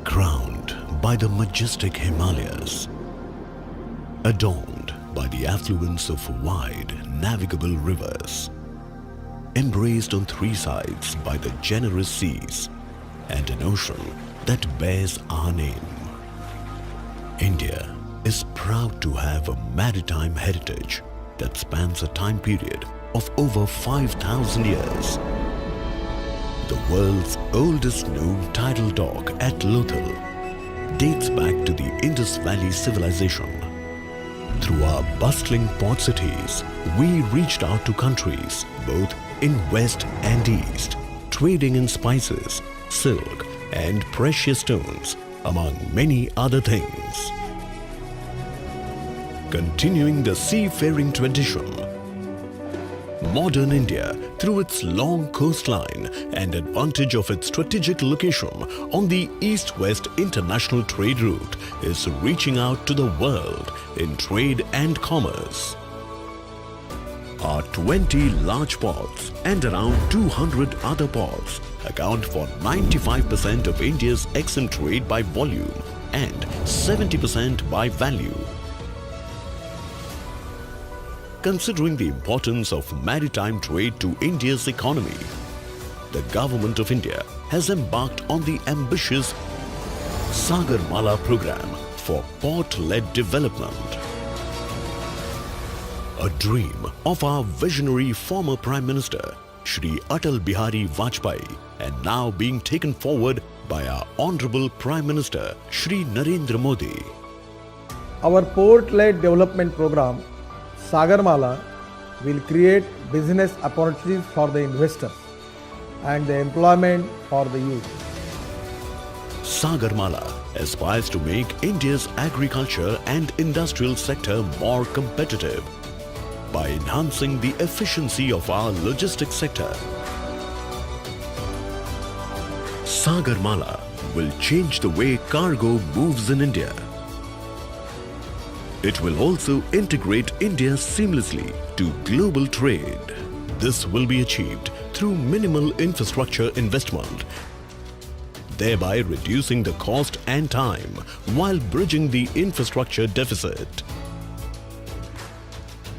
Crowned by the majestic Himalayas, adorned by the affluence of wide navigable rivers, embraced on three sides by the generous seas and an ocean that bears our name, India is proud to have a maritime heritage that spans a time period of over 5,000 years. The world's oldest known tidal dock at Lothal dates back to the Indus Valley civilization. Through our bustling port cities, we reached out to countries both in West and East, trading in spices, silk and precious stones, among many other things. Continuing the seafaring tradition, modern India, through its long coastline and advantage of its strategic location on the east-west international trade route, is reaching out to the world in trade and commerce. Our 20 large ports and around 200 other ports account for 95% of India's EXIM trade by volume and 70% by value. Considering the importance of maritime trade to India's economy, the Government of India has embarked on the ambitious Sagarmala program for port-led development. A dream of our visionary former Prime Minister, Shri Atal Bihari Vajpayee, and now being taken forward by our Honorable Prime Minister, Shri Narendra Modi. Our port-led development program Sagarmala will create business opportunities for the investors and the employment for the youth. Sagarmala aspires to make India's agriculture and industrial sector more competitive by enhancing the efficiency of our logistics sector. Sagarmala will change the way cargo moves in India. It will also integrate India seamlessly to global trade. This will be achieved through minimal infrastructure investment, thereby reducing the cost and time while bridging the infrastructure deficit.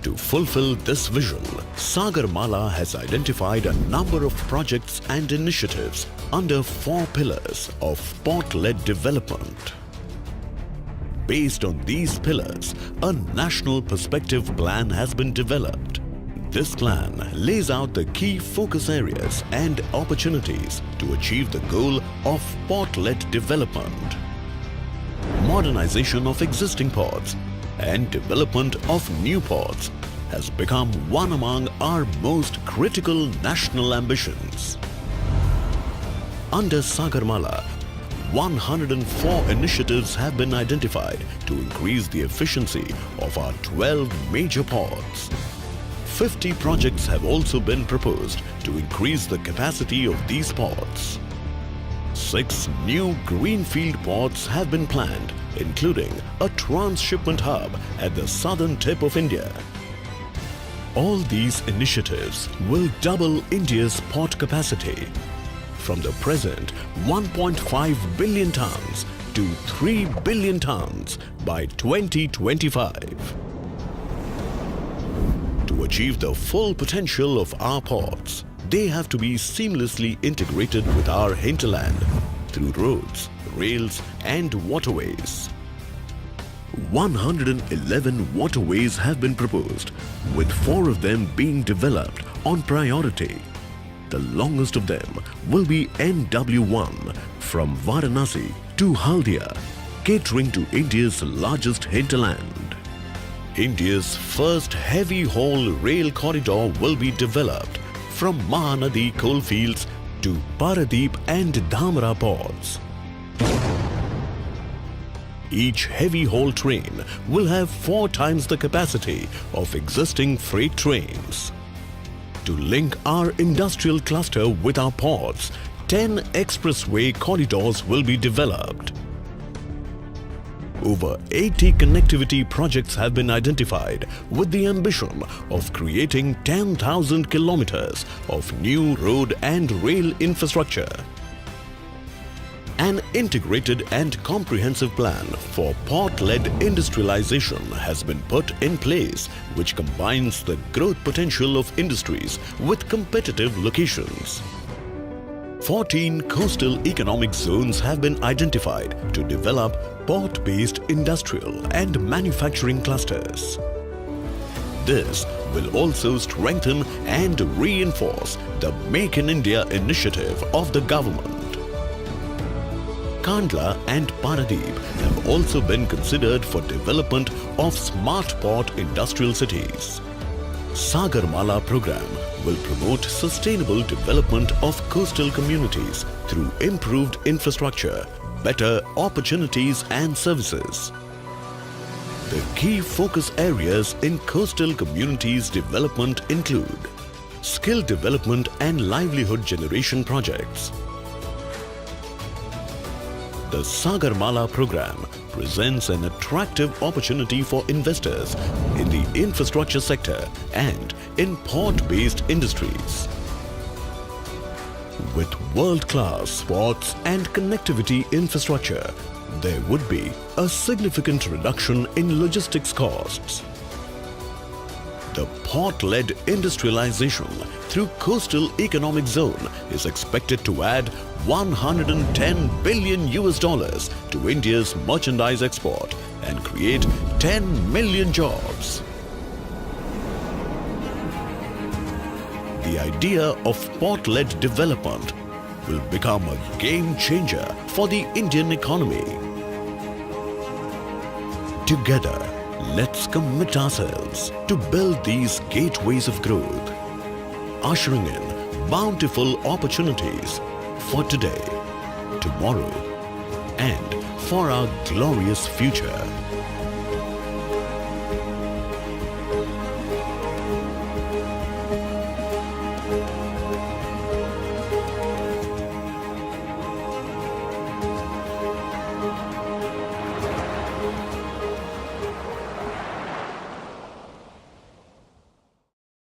To fulfill this vision, Sagarmala has identified a number of projects and initiatives under 4 pillars of port-led development. Based on these pillars, a national perspective plan has been developed. This plan lays out the key focus areas and opportunities to achieve the goal of port-led development. Modernization of existing ports and development of new ports has become one among our most critical national ambitions. Under Sagarmala, 104 initiatives have been identified to increase the efficiency of our 12 major ports. 50 projects have also been proposed to increase the capacity of these ports. 6 new greenfield ports have been planned, including a transshipment hub at the southern tip of India. All these initiatives will double India's port capacity from the present 1.5 billion tons to 3 billion tons by 2025. To achieve the full potential of our ports, they have to be seamlessly integrated with our hinterland through roads, rails and waterways. 111 waterways have been proposed, with 4 of them being developed on priority. The longest of them will be NW1 from Varanasi to Haldia, catering to India's largest hinterland. India's first heavy-haul rail corridor will be developed from Mahanadi coalfields to Paradeep and Dhamra ports. Each heavy-haul train will have 4 times the capacity of existing freight trains. To link our industrial cluster with our ports, 10 expressway corridors will be developed. Over 80 connectivity projects have been identified with the ambition of creating 10,000 kilometers of new road and rail infrastructure. An integrated and comprehensive plan for port-led industrialization has been put in place, which combines the growth potential of industries with competitive locations. 14 coastal economic zones have been identified to develop port-based industrial and manufacturing clusters. This will also strengthen and reinforce the Make in India initiative of the government. Kandla and Paradeep have also been considered for development of smart port industrial cities. Sagarmala program will promote sustainable development of coastal communities through improved infrastructure, better opportunities and services. The key focus areas in coastal communities development include skill development and livelihood generation projects. The Sagarmala program presents an attractive opportunity for investors in the infrastructure sector and in port-based industries. With world-class ports and connectivity infrastructure, there would be a significant reduction in logistics costs. The port-led industrialization through coastal economic zone is expected to add $110 billion to India's merchandise export and create 10 million jobs. The idea of port-led development will become a game changer for the Indian economy. Together, let's commit ourselves to build these gateways of growth, ushering in bountiful opportunities for today, tomorrow, and for our glorious future.